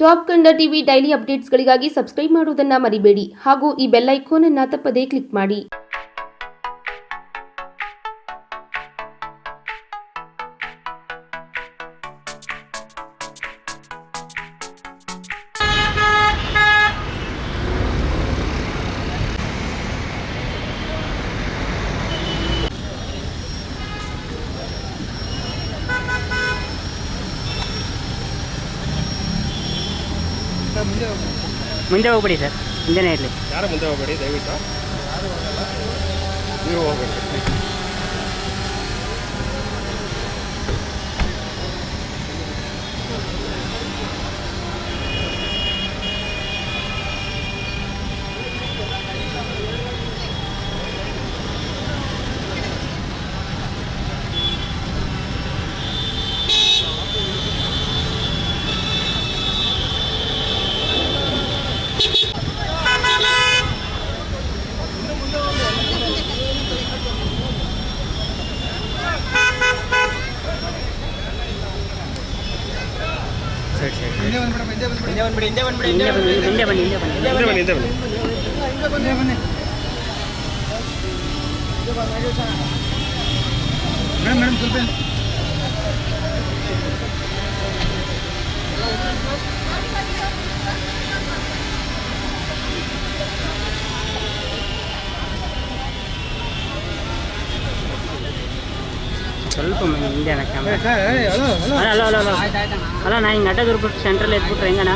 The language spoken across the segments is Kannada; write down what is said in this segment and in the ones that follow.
ಟಾಪ್ ಕನ್ನಡ ಟಿವಿ ಡೈಲಿ ಅಪ್ಡೇಟ್ಸ್ಗಳಿಗಾಗಿ ಸಬ್ಸ್ಕ್ರೈಬ್ ಮಾಡುವುದನ್ನು ಮರಿಬೇಡಿ ಹಾಗೂ ಈ ಬೆಲ್ ಐಕಾನ್ ಅನ್ನು ತಪ್ಪದೇ ಕ್ಲಿಕ್ ಮಾಡಿ. ಮುಂದೆ ಹೋಗ್ಬೇಡಿ ಸರ್, ಮುಂದೆನೇ ಇರಲಿ. ಯಾರು ಮುಂದೆ ಹೋಗಬೇಡಿ ದಯವಿಟ್ಟು, ನೀವು ಹೋಗಬೇಡಿ. ಮೇಡಮ್ ಸ್ವಲ್ಪ ಸ್ವಲ್ಪ ಹಿಂದೆ ಅಣ್ಣ ಕ್ಯಾಮ್ರಾ. ಅಲ್ಲ ನಾ ಹಿಂಗೆ ನಟ ಇರ್ಬಿಟ್ಟು ಸೆಂಟ್ರಲ್ಲಿ ಎದ್ಬಿಟ್ರೆ ಹೆಂಗಣ್ಣ?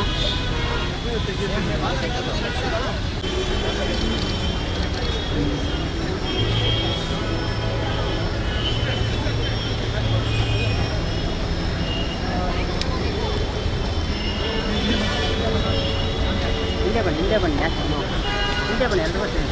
ಹಿಂದೆ ಬನ್ನಿ ಯಾಕೆ ಹಿಂದೆ ಬನ್ನಿ ಎಲ್ಲರೂ ಬರ್ತೀನಿ.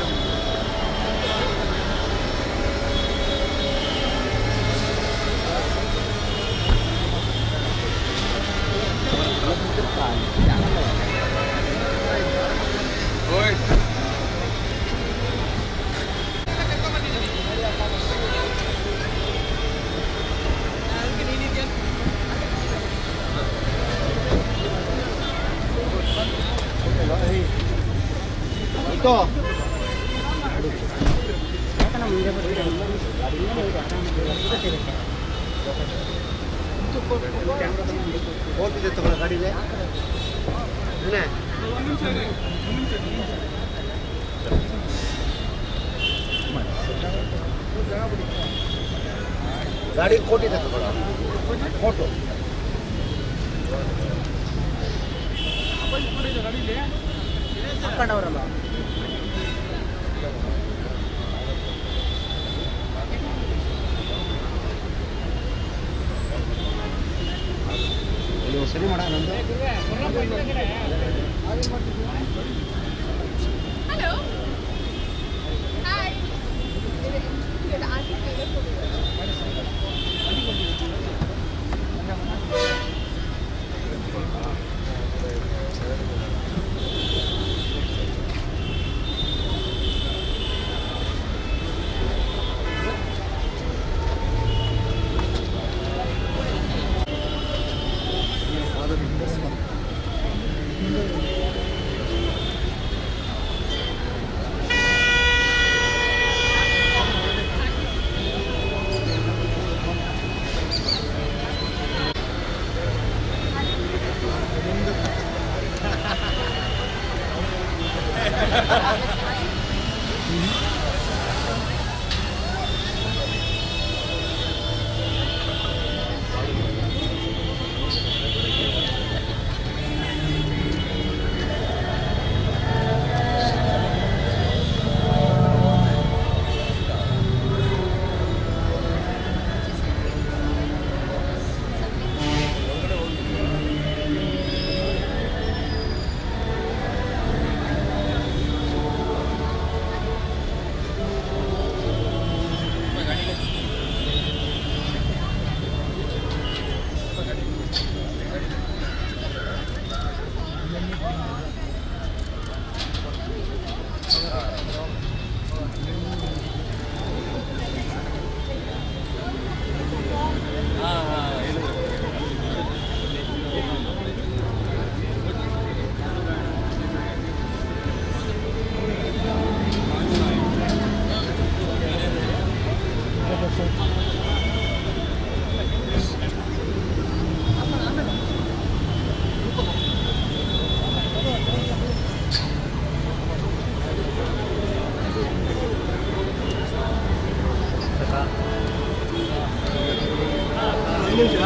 ಯಾಕಂದ್ರೆ ಮುಂದೆ ಬರ್ತೀರ ಹೋಗ್ತಿದ್ದೆ ತಗೊಳ್ಳ ಗಾಡಿಗೆ ಗಾಡಿ ಕೊಟ್ಟಿದ್ದೆ ತಗೊಳ್ಳ ಫೋಟೋ ಹಾಕೊಂಡವ್ರಲ್ಲ. ಸರಿ ಮಾಡ ನಂದು Hello. Hi.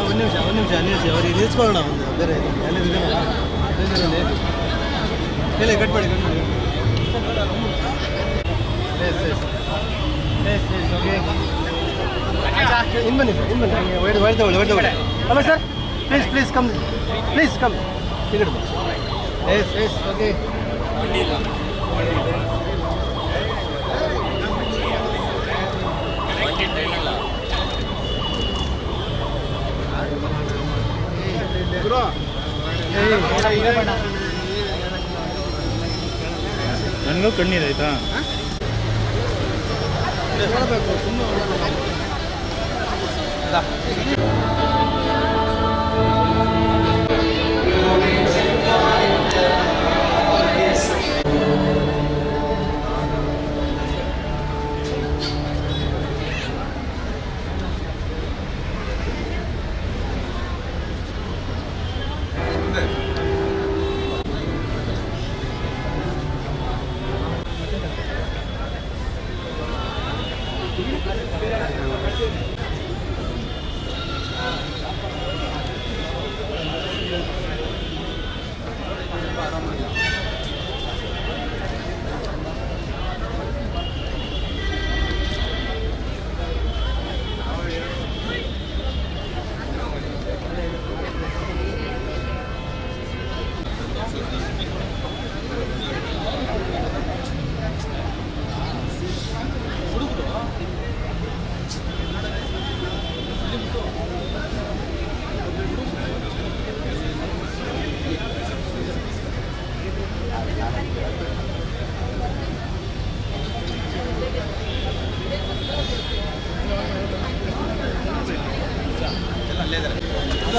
ಒಂದು ನಿಮಿಷ ಅವ್ರಿಗೆ ನಿಲ್ಸ್ಕೊಳ್ಳೋಣ ಒಂದು ಬೇರೆ ಹೇಳಿ ಕಟ್ ಮಾಡಿ ಇನ್ನು ಬನ್ನಿ ವೈಡ್ ತಗೊಳ್ಳಿ hello sir please come ticket yes okay ನನಗೂ ಕಣ್ಣೀರಾಯ್ತಾ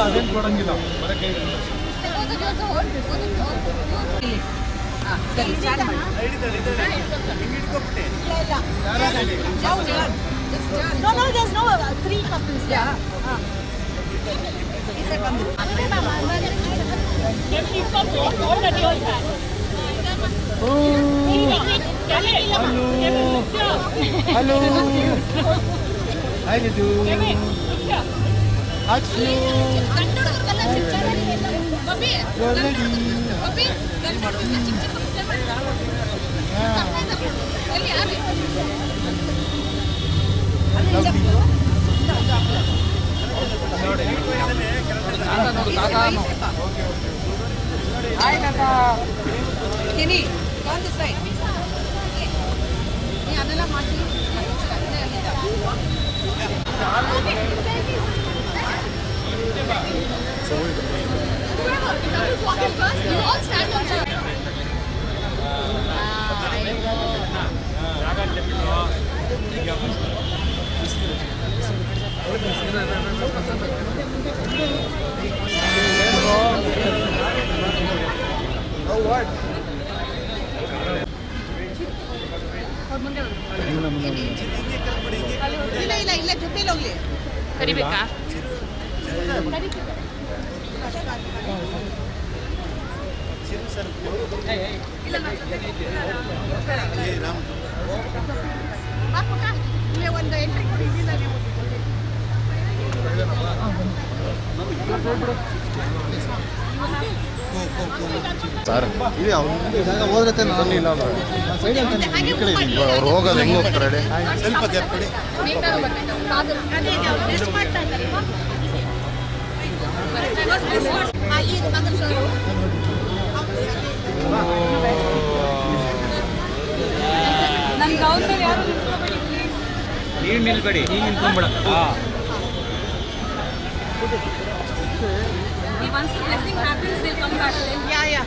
ಅದೇನು ಕೊಡಂಗಿಲ್ಲ ಬರಕ್ಕೆ No, there's no 3 couples there. He said one. Hello hi ಇದು On this side. ಅದೆಲ್ಲ ಮಾಡಿ ಇಲ್ಲ ಜೊತೆಲಿ ಹೋಗ್ಲಿ ಕರಿಬೇಕಾ? ಇಲ್ಲೇ ಒಂದು ಎಂಟ್ರಿ ಕೊಡಿ ಸರ್ ಇದೆ ಅವ್ರು ಹೋದ್ರೆ ನಾನು ಇಲ್ಲ ಸೈಡ್ ಅಂತ ಈ ಕಡೆ ಅವ್ರು ಹೋಗೋದು ಹೆಂಗೆ ಹೋಗ್ತಾರೆ ಸ್ವಲ್ಪ ಗ್ಯಾಪ್ ಕೊಡಿ ನೀನು ನಿಲ್ಬೇಡಿ ನೀನು ನಿಂತ್ಕೊಂಡ್ಬಿಡ Once the blessing happens, they'll come back. Yeah.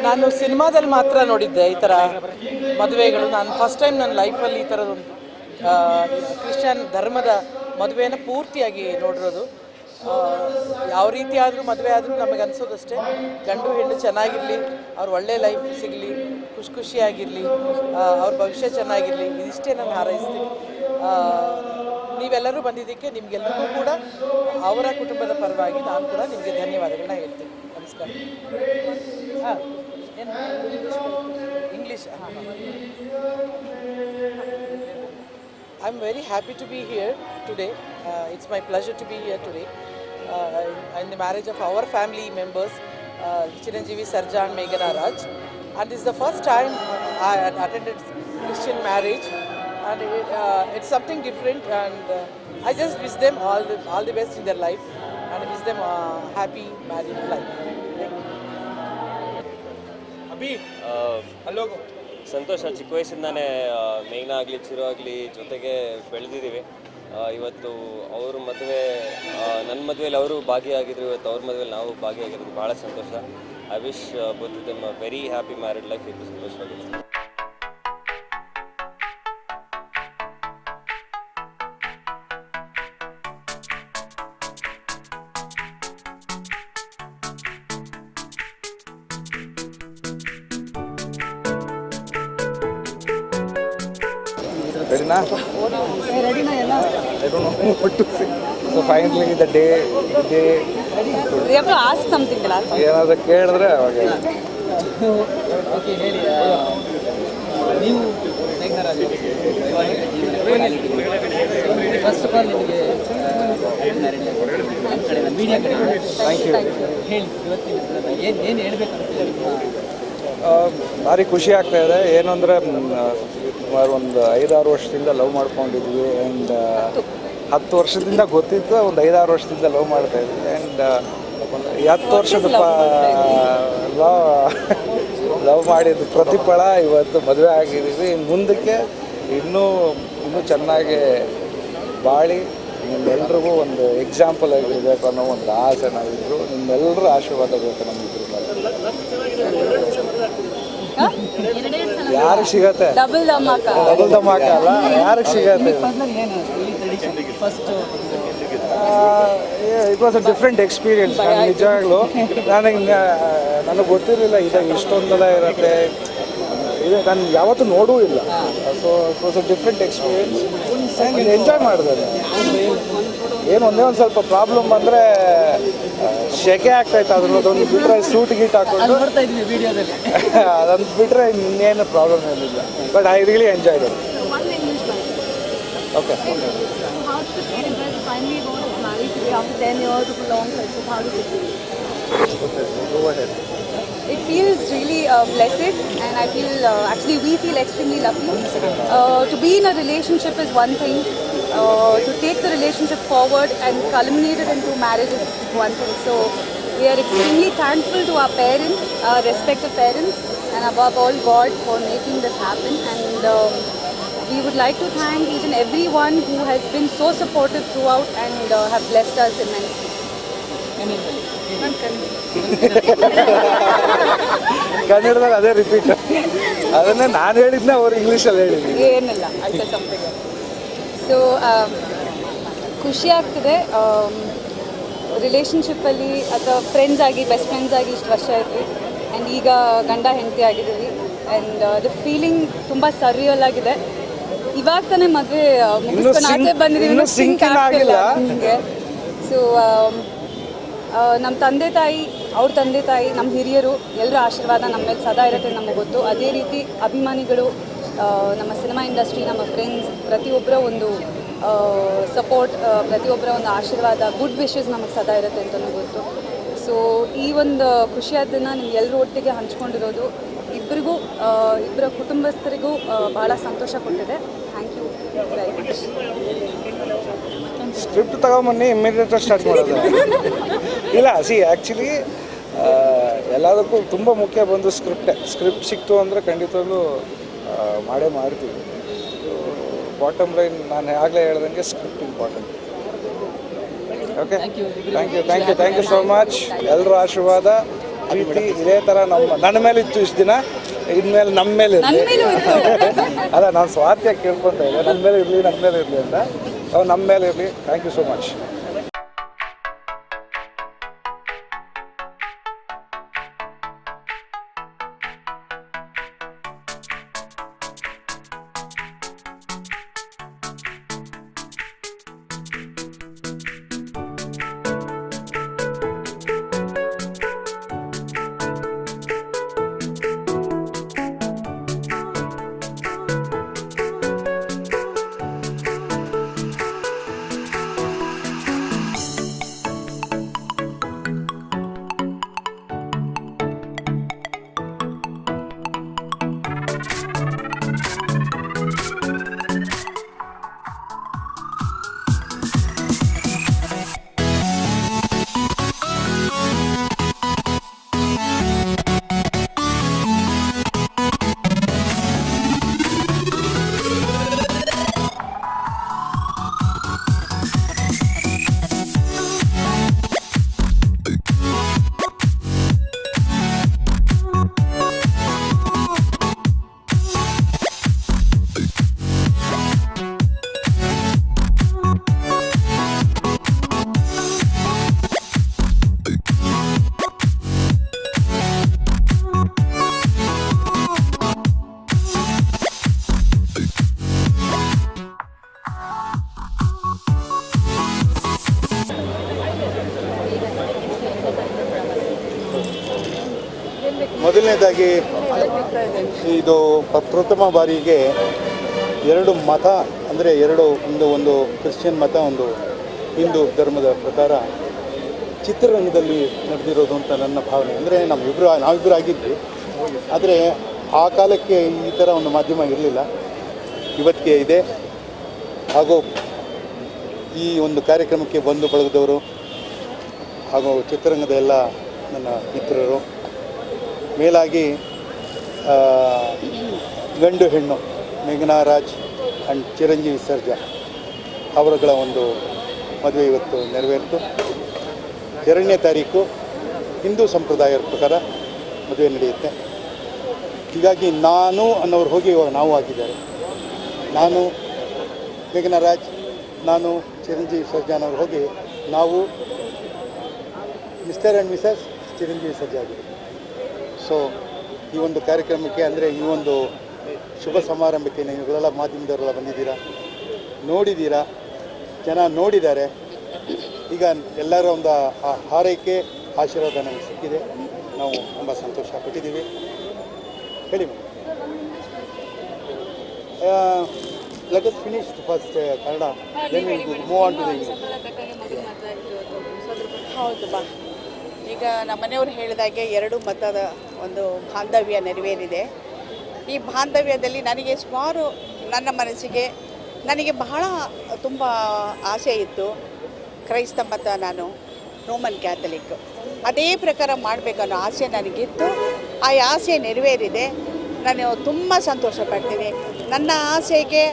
ನಾನು ಸಿನಿಮಾದಲ್ಲಿ ಮಾತ್ರ ನೋಡಿದ್ದೆ ಈ ಥರ ಮದುವೆಗಳು. ನಾನು ಫಸ್ಟ್ ಟೈಮ್ ನನ್ನ ಲೈಫಲ್ಲಿ ಈ ಥರದೊಂದು ಕ್ರಿಶ್ಚಿಯನ್ ಧರ್ಮದ ಮದುವೆಯನ್ನು ಪೂರ್ತಿಯಾಗಿ ನೋಡಿರೋದು. ಯಾವ ರೀತಿ ಆದರೂ ಮದುವೆ ಆದರೂ ನಮಗೆ ಅನಿಸೋದಷ್ಟೇ, ಗಂಡು ಹೆಣ್ಣು ಚೆನ್ನಾಗಿರಲಿ, ಅವ್ರು ಒಳ್ಳೆ ಲೈಫ್ ಸಿಗಲಿ, ಖುಷಿಯಾಗಿರಲಿ, ಅವ್ರ ಭವಿಷ್ಯ ಚೆನ್ನಾಗಿರಲಿ, ಇದಿಷ್ಟೇ ನಾನು ಹಾರೈಸ್ತೀನಿ. ನೀವೆಲ್ಲರೂ ಬಂದಿದ್ದಕ್ಕೆ ನಿಮಗೆಲ್ಲರಿಗೂ ಕೂಡ ಅವರ ಕುಟುಂಬದ ಪರವಾಗಿ ನಾನು ಕೂಡ ನಿಮಗೆ ಧನ್ಯವಾದಗಳನ್ನ ಹೇಳ್ತೀನಿ. ನಮಸ್ಕಾರ. ಹಾಂ, ಏನು ಇಂಗ್ಲೀಷ್? ಹಾಂ. I'm very happy to be here today. It's my pleasure to be here today in the marriage of our family members, Chiranjeevi Sarja and Meghana Raj. And this is the first time I had attended Christian marriage, and it's something different. And I just wish them all the best in their life, and wish them a happy married life. Thank you. ಸಂತೋಷ. ಚಿಕ್ಕ ವಯಸ್ಸಿಂದಾನೇ ಮೇಘ್ನಾ ಆಗಲಿ ಚಿರು ಆಗಲಿ ಜೊತೆಗೆ ಬೆಳೆದಿದ್ದೀವಿ. ಇವತ್ತು ಅವ್ರ ಮದುವೆ, ನನ್ನ ಮದುವೆಯಲ್ಲಿ ಅವರು ಭಾಗಿಯಾಗಿದ್ರು, ಇವತ್ತು ಅವ್ರ ಮದುವೆಯಲ್ಲಿ ನಾವು ಭಾಗಿಯಾಗಿರೋದು ಭಾಳ ಸಂತೋಷ. I wish both of them very happy married life. ಇದು ಸಂತೋಷವಾಗಿದೆ. Ready now? Ready na yalla. I don't know what to say. So finally the day. You have to ask something the last time. ಏನಾದರೂ ಕೇಳಿದ್ರೆ ಅವಾಗ. ಓಕೆ ಹೇಳಿ, ನೀವು ಮೇಘನಾ ರಾಜ್ ಫಸ್ಟ್ ಆಫ್ ಆಲ್ ನಿಮಗೆ ನಮ್ಮ ಕಡೆ ಮೀಡಿಯಾ ಕಡೆ ಥ್ಯಾಂಕ್ ಯು. ಹೇಳಿ ಇವತ್ತಿನ ಏನು ಹೇಳಬೇಕು ಅಂತಿಲ್ಲ ನಿಮ್ಮ? ಭಾರಿ ಖುಷಿ ಆಗ್ತಾ ಇದೆ. ಏನು ಅಂದರೆ ಸುಮಾರು ಒಂದು 5-6 ವರ್ಷದಿಂದ ಲವ್ ಮಾಡ್ಕೊಂಡಿದ್ವಿ. ಆ್ಯಂಡ್ 10 ವರ್ಷದಿಂದ ಗೊತ್ತಿತ್ತು, ಒಂದು 5-6 ವರ್ಷದಿಂದ ಲವ್ ಮಾಡ್ತಾ ಇದ್ವಿ. ಆ್ಯಂಡ್ 10 ವರ್ಷದ ಲವ್ ಮಾಡಿದ್ದು ಪ್ರತಿಫಲ ಇವತ್ತು ಮದುವೆ ಆಗಿದ್ದೀವಿ. ಇನ್ನು ಮುಂದಕ್ಕೆ ಇನ್ನೂ ಚೆನ್ನಾಗಿ ಬಾಳಿ ನಿಮ್ಮೆಲ್ರಿಗೂ ಒಂದು ಎಕ್ಸಾಂಪಲ್ ಆಗಿರಬೇಕು ಅನ್ನೋ ಒಂದು ಆಸೆ ನಾವಿದ್ರು. ನಿಮ್ಮೆಲ್ಲರೂ ಆಶೀರ್ವಾದ ಬೇಕು ನಮ್ಮಿದ್ರು. ಯಾರಿಗೆ ಸಿಗತ್ತೆ? ಡಬಲ್ ಧಮಾಕ ಅಲ್ಲ, ಯಾರಿಗೆ ಸಿಗತ್ತೆ? It was a different experience. ನಾನು ನಿಜವಾಗ್ಲೂ ನನಗೆ ಗೊತ್ತಿರಲಿಲ್ಲ ಇಷ್ಟೊಂದೆಲ್ಲ ಇರುತ್ತೆ. ಇದು ನಾನು ಯಾವತ್ತೂ ನೋಡೂ ಇಲ್ಲ. So it was a different experience. Enjoy ಮಾಡಿದೆ. ಏನು ಒಂದೇ ಒಂದು ಸ್ವಲ್ಪ ಪ್ರಾಬ್ಲಮ್ ಅಂದರೆ ಶೆಕೆ ಆಗ್ತಾಯಿತ್ತು. ಅದರಲ್ಲೊಂದು ಬಿಟ್ಟರೆ ಸೂಟ್ ಗೀಟ್ ಹಾಕೊಂಡು ಅದೊಂದು ಬಿಟ್ಟರೆ ಇನ್ನೇನು ಪ್ರಾಬ್ಲಮ್ ಏನಿಲ್ಲ. But I really enjoyed it. Okay. After 10 years of a long friendship, how does it feel? Go ahead. It feels really blessed, and I feel actually we feel extremely lucky. To be in a relationship is one thing. To take the relationship forward and culminate it into marriage is one thing. So we are extremely thankful to our parents, our respective parents, and above all God for making this happen. And we would like to thank each and everyone who has been so supportive throughout and have blessed us immensely. ಕನ್ನಡದಲ್ಲಿ ಅದೇ ರಿಪೀಟ್. ಅದನ್ನೇ ನಾನು ಹೇಳಿದ್ನ ಅವ್ರು ಇಂಗ್ಲೀಷಲ್ಲಿ ಹೇಳಿದ್ವಿ. ಏನಿಲ್ಲ, ಐ ಸೆಡ್ ಸಮಥಿಂಗ್. ಸೊ ಖುಷಿ ಆಗ್ತದೆ ರಿಲೇಷನ್ಶಿಪ್ಪಲ್ಲಿ ಅಥವಾ ಫ್ರೆಂಡ್ಸ್ ಆಗಿ ಬೆಸ್ಟ್ ಫ್ರೆಂಡ್ಸ್ ಆಗಿ ಇಷ್ಟು ವರ್ಷ ಇದ್ವಿ. ಆ್ಯಂಡ್ ಈಗ ಗಂಡ ಹೆಂಡತಿ ಆಗಿದ್ದೀವಿ. ಆ್ಯಂಡ್ ದ ಫೀಲಿಂಗ್ ತುಂಬ ಸರ್ರಿಯಲ್ ಆಗಿದೆ. ಇವಾಗ ತಾನೇ ಮದುವೆ ಮುಗಿಸ್ಕೊಂಡು ಆಚೆ ಬಂದಿದ್ದೀವಿ, ಸಿಂಕ್ ಆಗಿಲ್ಲ ನಿಮಗೆ. ಸೊ ನಮ್ಮ ತಂದೆ ತಾಯಿ, ಅವ್ರ ತಂದೆ ತಾಯಿ, ನಮ್ಮ ಹಿರಿಯರು ಎಲ್ಲರ ಆಶೀರ್ವಾದ ನಮ್ಮ ಮೇಲೆ ಸದಾ ಇರುತ್ತೆ, ನಮಗೆ ಗೊತ್ತು. ಅದೇ ರೀತಿ ಅಭಿಮಾನಿಗಳು, ನಮ್ಮ ಸಿನಿಮಾ ಇಂಡಸ್ಟ್ರಿ, ನಮ್ಮ ಫ್ರೆಂಡ್ಸ್, ಪ್ರತಿಯೊಬ್ಬರ ಒಂದು ಸಪೋರ್ಟ್, ಪ್ರತಿಯೊಬ್ಬರ ಒಂದು ಆಶೀರ್ವಾದ, ಗುಡ್ ವಿಶಸ್ ನಮಗೆ ಸದಾ ಇರುತ್ತೆ ಅಂತಲೂ ಗೊತ್ತು. ಸೊ ಈ ಒಂದು ಖುಷಿಯಾದನ್ನು ನಿಮ್ಗೆಲ್ಲರೂ ಒಟ್ಟಿಗೆ ಹಂಚ್ಕೊಂಡಿರೋದು ಇಬ್ಬರಿಗೂ, ಇಬ್ಬರ ಕುಟುಂಬಸ್ಥರಿಗೂ ಭಾಳ ಸಂತೋಷ ಕೊಟ್ಟಿದೆ. Thank you very much. Script ತಗೊಂಬನ್ನಿ, ಇಮ್ಮಿಡಿಯೇಟ್ ಸ್ಟಾರ್ಟ್ ಮಾಡೋದು. ಇಲ್ಲ, ಆ್ಯಕ್ಚುಲಿ ಎಲ್ಲದಕ್ಕೂ ತುಂಬ ಮುಖ್ಯ ಬಂದು ಸ್ಕ್ರಿಪ್ಟ್ ಸಿಕ್ತು ಅಂದರೆ ಖಂಡಿತವಾಗ್ಲೂ ಮಾಡೇ ಮಾಡ್ತೀವಿ. ಬಾಟಮ್ ಲೈನ್ ನಾನು ಆಗಲೇ ಹೇಳ್ದಂಗೆ script important. Okay, thank you so much. ಎಲ್ಲರೂ ಆಶೀರ್ವಾದ, ಪ್ರೀತಿ ಇದೇ ಥರ ನನ್ನ ಮೇಲೆ ಇತ್ತು ಇಷ್ಟು ದಿನ, ಇನ್ಮೇಲೆ ನಮ್ಮ ಮೇಲೆ ಇರಲಿ. ಅಲ್ಲ, ನಾನು ಸ್ವಾರ್ಥಿಯಾಗಿ ಕೇಳ್ಕೊತಾ ಇದ್ದೆ, ನನ್ನ ಮೇಲೆ ಇರಲಿ ಅಂತ. ಅವ್ರು ನಮ್ಮ ಮೇಲೆ ಇರಲಿ. Thank you so much. ಮೊದಲನೇದಾಗಿ ಇದು ಪ್ರಥಮ ಬಾರಿಗೆ ಎರಡು ಮತ, ಅಂದರೆ ಒಂದು ಕ್ರಿಶ್ಚಿಯನ್ ಮತ, ಒಂದು ಹಿಂದೂ ಧರ್ಮದ ಪ್ರಕಾರ ಚಿತ್ರರಂಗದಲ್ಲಿ ನಡೆದಿರೋದು ಅಂತ ನನ್ನ ಭಾವನೆ. ಅಂದರೆ ನಾವಿಬ್ಬರು ಆಗಿದ್ವಿ, ಆದರೆ ಆ ಕಾಲಕ್ಕೆ ಈ ಥರ ಒಂದು ಮಾಧ್ಯಮ ಇರಲಿಲ್ಲ, ಇವತ್ತಿಗೆ ಇದೆ. ಹಾಗೂ ಈ ಒಂದು ಕಾರ್ಯಕ್ರಮಕ್ಕೆ ಬಂದು ಬಳಗದವರು ಹಾಗೂ ಚಿತ್ರರಂಗದ ಎಲ್ಲ ನನ್ನ ಮಿತ್ರರು, ಮೇಲಾಗಿ ಗಂಡು ಹೆಣ್ಣು ಮೇಘನಾ ರಾಜ್ ಆ್ಯಂಡ್ ಚಿರಂಜೀವಿ ಸರ್ಜಾ ಅವರುಗಳ ಒಂದು ಮದುವೆ ಇವತ್ತು ನೆರವೇರಿತು. 2ನೇ ತಾರೀಕು ಹಿಂದೂ ಸಂಪ್ರದಾಯದ ಪ್ರಕಾರ ಮದುವೆ ನಡೆಯುತ್ತೆ. ಹೀಗಾಗಿ ನಾನು ಅನ್ನೋರು ಹೋಗಿ ಇವಾಗ ನಾವು ಆಗಿದ್ದಾರೆ. ನಾನು ಮೇಘನಾ ರಾಜ್, ನಾನು ಚಿರಂಜೀವಿ ಸರ್ಜಾನವ್ರು ಹೋಗಿ ನಾವು mister and Mrs Chiranjeevi Sarja ಆಗಿದೆ. ಸೊ ಈ ಒಂದು ಕಾರ್ಯಕ್ರಮಕ್ಕೆ ಅಂದರೆ ಈ ಒಂದು ಶುಭ ಸಮಾರಂಭಕ್ಕೆ ನೀವುಗಳೆಲ್ಲ ಮಾಧ್ಯಮದವರೆಲ್ಲ ಬಂದಿದ್ದೀರಾ, ನೋಡಿದ್ದೀರಾ, ಜನ ನೋಡಿದ್ದಾರೆ. ಈಗ ಎಲ್ಲರ ಒಂದು ಹಾರೈಕೆ ಆಶೀರ್ವಾದ ನಮಗೆ ಸಿಕ್ಕಿದೆ. ನಾವು ತುಂಬ ಸಂತೋಷ ಪಟ್ಟಿದ್ದೀವಿ. ಹೇಳಿ let us finish first Kannada, then will move on to the English. ಹೌದು ಬಾ. ಈಗ ನಮ್ಮ ಮನೆಯವರು ಹೇಳಿದಾಗೆ 2 ಮತದ ಒಂದು ಬಾಂಧವ್ಯ ನೆರವೇರಿದೆ. ಈ ಬಾಂಧವ್ಯದಲ್ಲಿ ನನಗೆ ಸುಮಾರು ನನ್ನ ಮನಸ್ಸಿಗೆ ನನಗೆ ಬಹಳ ತುಂಬ ಆಸೆ ಇತ್ತು. ಕ್ರೈಸ್ತ ಮತ, ನಾನು ರೋಮನ್ ಕ್ಯಾಥಲಿಕ್. ಅದೇ ಪ್ರಕಾರ ಮಾಡಬೇಕನ್ನೋ ಆಸೆ ನನಗಿತ್ತು. ಆ ಆಸೆ ನೆರವೇರಿದೆ. ನಾನು ತುಂಬ ಸಂತೋಷ ಪಡ್ತೀನಿ. ನನ್ನ ಆಸೆಗೆ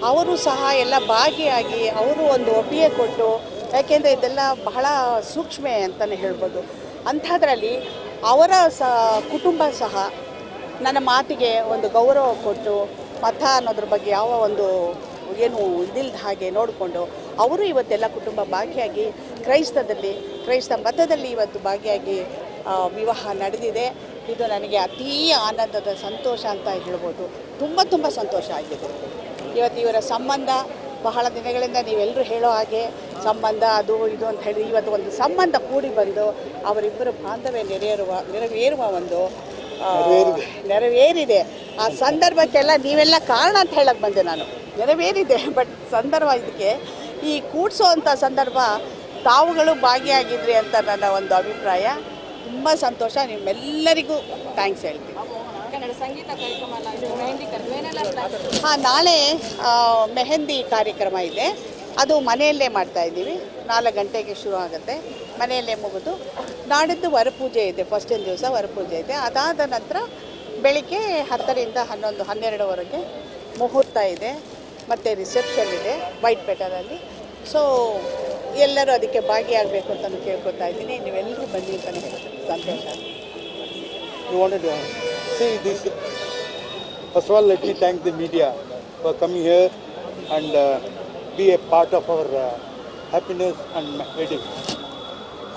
ಅವರು ಸಹ ಎಲ್ಲ ಭಾಗಿಯಾಗಿ ಅವರು ಒಂದು ಒಪ್ಪಿಗೆ ಕೊಟ್ಟು, ಯಾಕೆಂದರೆ ಇದೆಲ್ಲ ಬಹಳ ಸೂಕ್ಷ್ಮ ಅಂತಲೇ ಹೇಳ್ಬೋದು. ಅಂಥದ್ರಲ್ಲಿ ಅವರ ಕುಟುಂಬ ಸಹ ನನ್ನ ಮಾತಿಗೆ ಒಂದು ಗೌರವ ಕೊಟ್ಟು, ಮತ ಅನ್ನೋದ್ರ ಬಗ್ಗೆ ಯಾವ ಒಂದು ಏನು ಇದಿಲ್ಲದ ಹಾಗೆ ನೋಡಿಕೊಂಡು ಅವರು ಇವತ್ತೆಲ್ಲ ಕುಟುಂಬ ಭಾಗಿಯಾಗಿ ಕ್ರೈಸ್ತ ಮತದಲ್ಲಿ ಇವತ್ತು ಭಾಗಿಯಾಗಿ ವಿವಾಹ ನಡೆದಿದೆ. ಇದು ನನಗೆ ಅತೀ ಆನಂದದ ಸಂತೋಷ ಅಂತ ಹೇಳ್ಬೋದು. ತುಂಬ ಸಂತೋಷ ಆಗಿದೆ. ಇವತ್ತು ಇವರ ಸಂಬಂಧ ಬಹಳ ದಿನಗಳಿಂದ ನೀವೆಲ್ಲರೂ ಹೇಳೋ ಹಾಗೆ ಸಂಬಂಧ ಅದು ಇದು ಅಂತ ಹೇಳಿ ಇವತ್ತು ಒಂದು ಸಂಬಂಧ ಕೂಡಿ ಬಂದು ಅವರಿಬ್ಬರು ಬಾಂಧವ್ಯ ನೆರವೇರುವ ಒಂದು ನೆರವೇರಿದೆ. ಆ ಸಂದರ್ಭಕ್ಕೆಲ್ಲ ನೀವೆಲ್ಲ ಕಾರಣ ಅಂತ ಹೇಳಕ್ಕೆ ಬಂದೆ ನಾನು. ನೆರವೇರಿದೆ, ಬಟ್ ಸಂದರ್ಭ ಇದಕ್ಕೆ ಈ ಕೂಡಿಸೋವಂಥ ಸಂದರ್ಭ ತಾವುಗಳು ಭಾಗಿಯಾಗಿದ್ರಿ ಅಂತ ನನ್ನ ಒಂದು ಅಭಿಪ್ರಾಯ. ತುಂಬ ಸಂತೋಷ. ನಿಮ್ಮೆಲ್ಲರಿಗೂ ಥ್ಯಾಂಕ್ಸ್ ಹೇಳ್ತೀನಿ. ಕನ್ನಡ ಸಂಗೀತ ಕಾರ್ಯಕ್ರಮ ಮೆಹಂದಿ ನಾಳೆ ಮೆಹಂದಿ ಕಾರ್ಯಕ್ರಮ ಇದೆ. ಅದು ಮನೆಯಲ್ಲೇ ಮಾಡ್ತಾಯಿದ್ದೀವಿ. 4 ಗಂಟೆಗೆ ಶುರು ಆಗುತ್ತೆ, ಮನೆಯಲ್ಲೇ ಮುಗಿದು ನಾಡಿದ್ದು ವರಪೂಜೆ ಇದೆ. ಫಸ್ಟಿನ ದಿವಸ ವರಪೂಜೆ ಇದೆ. ಅದಾದ ನಂತರ ಬೆಳಿಗ್ಗೆ 10ರಿಂದ 11, 12ವರೆಗೆ ಮುಹೂರ್ತ ಇದೆ. ಮತ್ತು ರಿಸೆಪ್ಷನ್ ಇದೆ ವೈಟ್ ಪೇಟರಲ್ಲಿ. ಸೊ ಎಲ್ಲರೂ ಅದಕ್ಕೆ ಭಾಗಿಯಾಗಬೇಕು ಅಂತ ಕೇಳ್ಕೊತಾ ಇದ್ದೀನಿ. ನೀವೆಲ್ಲರೂ ಬನ್ನಿ ಅಂತಲೇ ಹೇಳ್ತೀನಿ. ಸಂತೋಷ. You wanted to see this. First of all, let me thank the media for coming here and be a part of our happiness and wedding.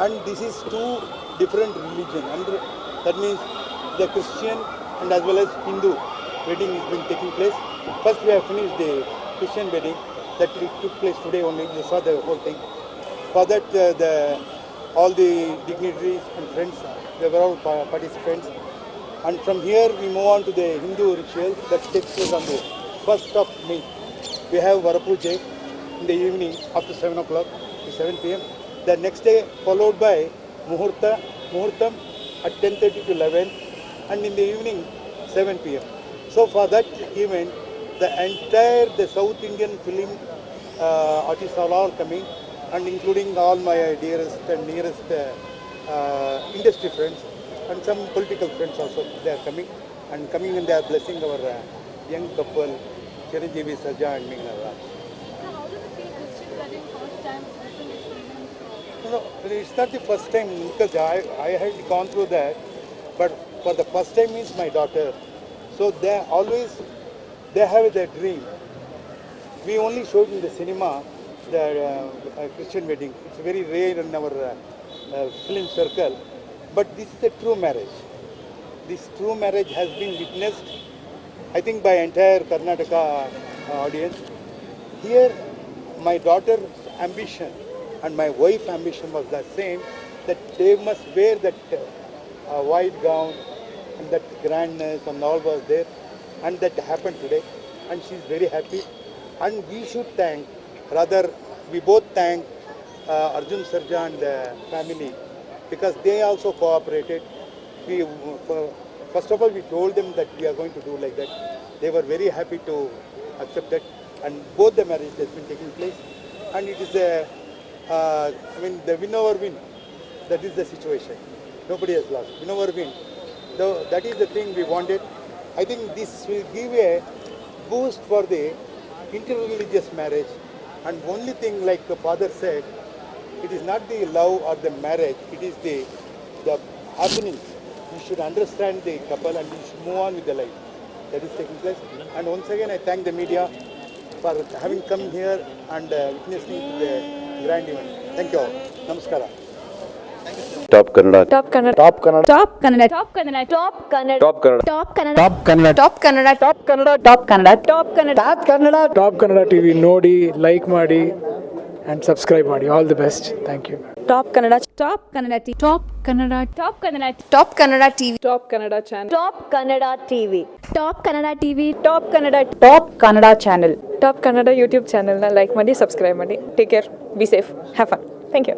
And this is 2 different religions. And that means the Christian and as well as Hindu wedding is been taking place. First we have finished the Christian wedding that took place today only. You saw the whole thing. For that all the dignitaries and friends, they were all participants. And from here we move on to the Hindu ritual that takes place on the 1st of May. We have Varapuja in the evening after 7 o'clock to 7 p.m. The next day followed by Muhurtam at 10:30 to 11, and in the evening 7 p.m. So for that event, the South Indian film artists are all coming, and including all my dearest and nearest industry friends and some political friends also. They are coming and they are blessing our young couple, Chiranjeevi Sarja and Meghna Raj. How does it feel Christian wedding first time? No, it's not the first time because I had gone through that, but for the first time is my daughter. So they have their dream. We only showed in the cinema the Christian wedding. It's very rare in our film circle, but this is a true marriage. This true marriage has been witnessed, I think, by entire Karnataka audience. Here, my daughter's ambition and my wife's ambition was the same, that they must wear that white gown and that grandness and all was there, and that happened today, and she's very happy. And we should we both thank Arjun Sarja and the family, because they also cooperated. First of all, we told them that we are going to do like that. They were very happy to accept that, and both the marriages has been taking place. and it is the win over win. That is the situation. Nobody has lost. Win over win. Though that is the thing we wanted. I think this will give a boost for the interreligious marriage. And only thing, like the father said, it is not the love or the marriage. It is the happening. You should understand the couple and you should move on with the life that is taking place. And once again, I thank the media for having come here and witnessing to the grand event. Thank you all. Namaskara. Top Kannada top Kannada top Kannada top Kannada top Kannada top Kannada top Kannada top Kannada top Kannada top Kannada top Kannada top Kannada top Kannada top Kannada top Kannada TV ನೋಡಿ, ಲೈಕ್ ಮಾಡಿ ಆ್ಯಂಡ್ ಸಬ್ಸ್ಕ್ರೈಬ್ ಮಾಡಿ. All the best. Thank you. Top Kannada top Kannada top Kannada top Kannada top Kannada TV top Kannada channel top Kannada TV top Kannada TV top Kannada channel top Kannada YouTube ಚಾನೆಲ್ನ ಲೈಕ್ ಮಾಡಿ, ಸಬ್ಸ್ಕ್ರೈಬ್ ಮಾಡಿ. Take care, be safe, have fun. Thank you.